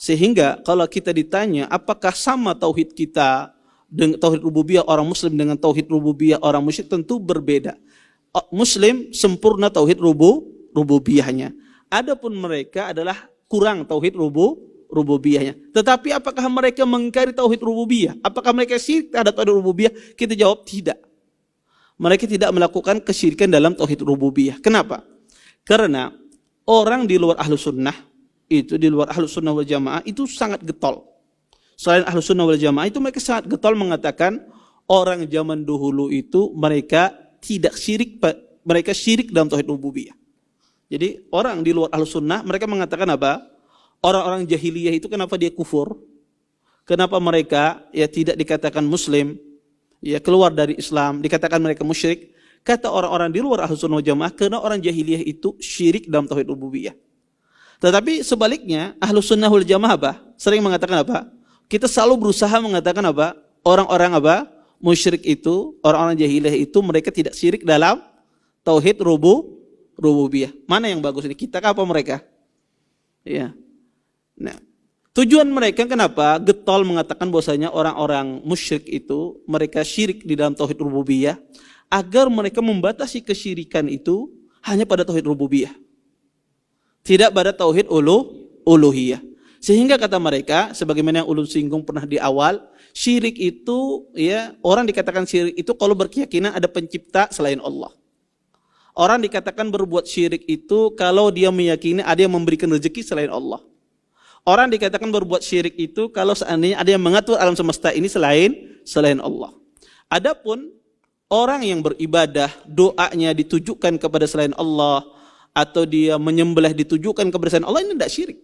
Sehingga kalau kita ditanya apakah sama tauhid kita dengan tauhid rububiyah orang muslim dengan tauhid rububiyah orang musyrik, tentu berbeda. Muslim sempurna tauhid rububiyahnya. Adapun mereka adalah kurang tauhid rububiyahnya. Tetapi apakah mereka mengingkari tauhid rububiyah? Apakah mereka syirik terhadap tauhid rububiyah? Kita jawab tidak. Mereka tidak melakukan kesyirikan dalam tauhid rububiyah. Kenapa? Karena orang di luar ahlus sunnah, itu di luar ahlus sunnah wal jamaah itu sangat getol. Selain ahlus sunnah wal jamaah itu mereka sangat getol mengatakan orang zaman dahulu itu mereka tidak syirik, mereka syirik dalam tauhid rububiyah. Jadi orang di luar ahlus sunnah mereka mengatakan apa? Orang-orang jahiliyah itu kenapa dia kufur? Kenapa mereka ya tidak dikatakan muslim? Ya keluar dari Islam, dikatakan mereka musyrik. Kata orang-orang di luar ahlus sunnah wal jamaah karena orang jahiliyah itu syirik dalam tauhid rububiyah. Tetapi sebaliknya, ahlus sunnah wal jamaah apa? Sering mengatakan apa? Kita selalu berusaha mengatakan apa? Orang-orang apa? Musyrik itu, orang-orang jahiliyah itu mereka tidak syirik dalam tauhid rububiyah. Mana yang bagus ini? Kita apa mereka? Ya. Nah, tujuan mereka kenapa getol mengatakan bahwasanya orang-orang musyrik itu mereka syirik di dalam tauhid rububiyah agar mereka membatasi kesyirikan itu hanya pada tauhid rububiyah. Tidak pada tauhid uluhiyah. Sehingga kata mereka, sebagaimana yang ulun singgung pernah di awal, syirik itu ya orang dikatakan syirik itu kalau berkeyakinan ada pencipta selain Allah. Orang dikatakan berbuat syirik itu kalau dia meyakini ada yang memberikan rezeki selain Allah. Orang dikatakan berbuat syirik itu kalau seandainya ada yang mengatur alam semesta ini selain Allah. Adapun orang yang beribadah doanya ditujukan kepada selain Allah, atau dia menyembelih ditujukan kepada selain Allah, ini tidak syirik.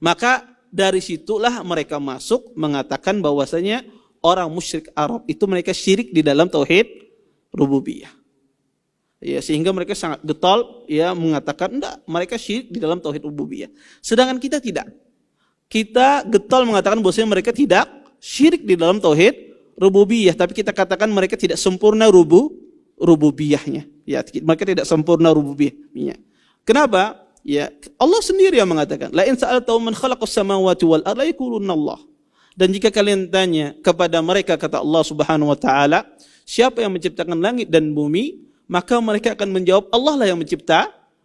Maka dari situlah mereka masuk mengatakan bahwasanya orang musyrik Arab itu mereka syirik di dalam tauhid rububiyah. Ya, sehingga mereka sangat getol ya mengatakan enggak, mereka syirik di dalam tauhid rububiyah. Sedangkan kita tidak. Kita getol mengatakan bahwasanya mereka tidak syirik di dalam tauhid rububiyah, tapi kita katakan mereka tidak sempurna rububiyahnya. Ya, mereka tidak sempurna rububiyahnya. Kenapa? Ya, Allah sendiri yang mengatakan, la in sa'altahum man khalaqas samawati wal arda yaquluna Allah. Dan jika kalian tanya kepada mereka, kata Allah Subhanahu wa taala, siapa yang menciptakan langit dan bumi, maka mereka akan menjawab Allah lah yang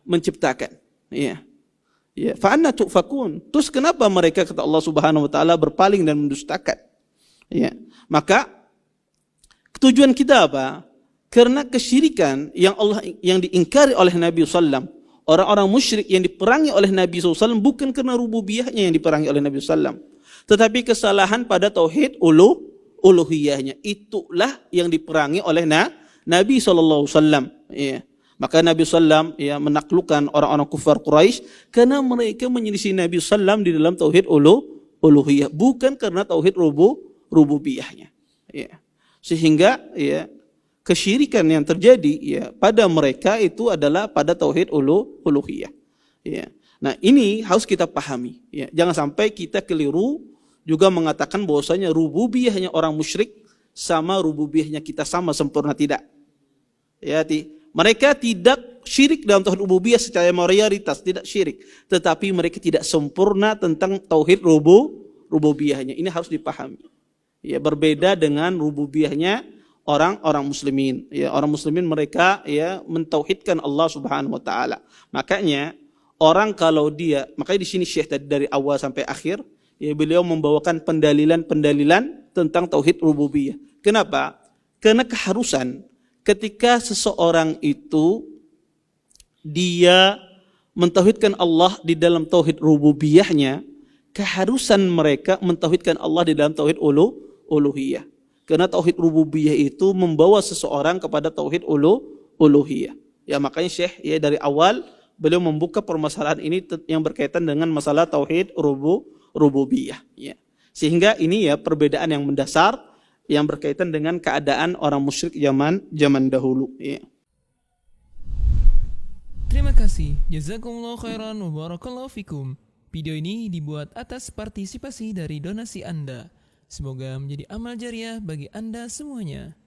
menciptakan. Ya. Ya, fa anna tufakun. Terus kenapa mereka, kata Allah Subhanahu wa taala, berpaling dan mendustakan? Ya. Maka tujuan kita apa? Karena kesyirikan yang diingkari oleh Nabi SAW, orang-orang musyrik yang diperangi oleh Nabi SAW bukan karena rububiyahnya yang diperangi oleh Nabi SAW, tetapi kesalahan pada tauhid uluhiyahnya. Itulah yang diperangi oleh Nabi SAW. Ya. Maka Nabi SAW ya menaklukkan orang-orang kufar Quraisy karena mereka menyelisih Nabi SAW di dalam tauhid uluhiyah, bukan karena tauhid rububiyahnya. Ya. Sehingga ya kesyirikan yang terjadi ya pada mereka itu adalah pada tauhid uluhiyah. Ya. Nah, ini harus kita pahami ya. Jangan sampai kita keliru juga mengatakan bahwasanya rububiyahnya orang musyrik sama rububiyahnya kita sama sempurna, tidak. Ya, mereka tidak syirik dalam tauhid rububiyah secara mayoritas, tidak syirik, tetapi mereka tidak sempurna tentang tauhid rububiyahnya. Ini harus dipahami. Ya, berbeda dengan rububiyahnya orang-orang muslimin. Ya, orang muslimin mereka ya mentauhidkan Allah Subhanahu wa taala. Makanya makanya di sini Syekh tadi dari awal sampai akhir ya beliau membawakan pendalilan-pendalilan tentang tauhid rububiyah. Kenapa? Karena keharusan ketika seseorang itu dia mentauhidkan Allah di dalam tauhid rububiyahnya, keharusan mereka mentauhidkan Allah di dalam tauhid uluhiyah. Karena tauhid rububiyah itu membawa seseorang kepada tauhid uluhiyah. Ya, makanya Syekh ya dari awal beliau membuka permasalahan ini yang berkaitan dengan masalah tauhid rububiyah. Ya. Sehingga ini ya perbedaan yang mendasar yang berkaitan dengan keadaan orang musyrik zaman dahulu. Ya. Terima kasih. Jazakumullah khairan wa barakallahu fikum. Video ini dibuat atas partisipasi dari donasi Anda. Semoga menjadi amal jariah bagi Anda semuanya.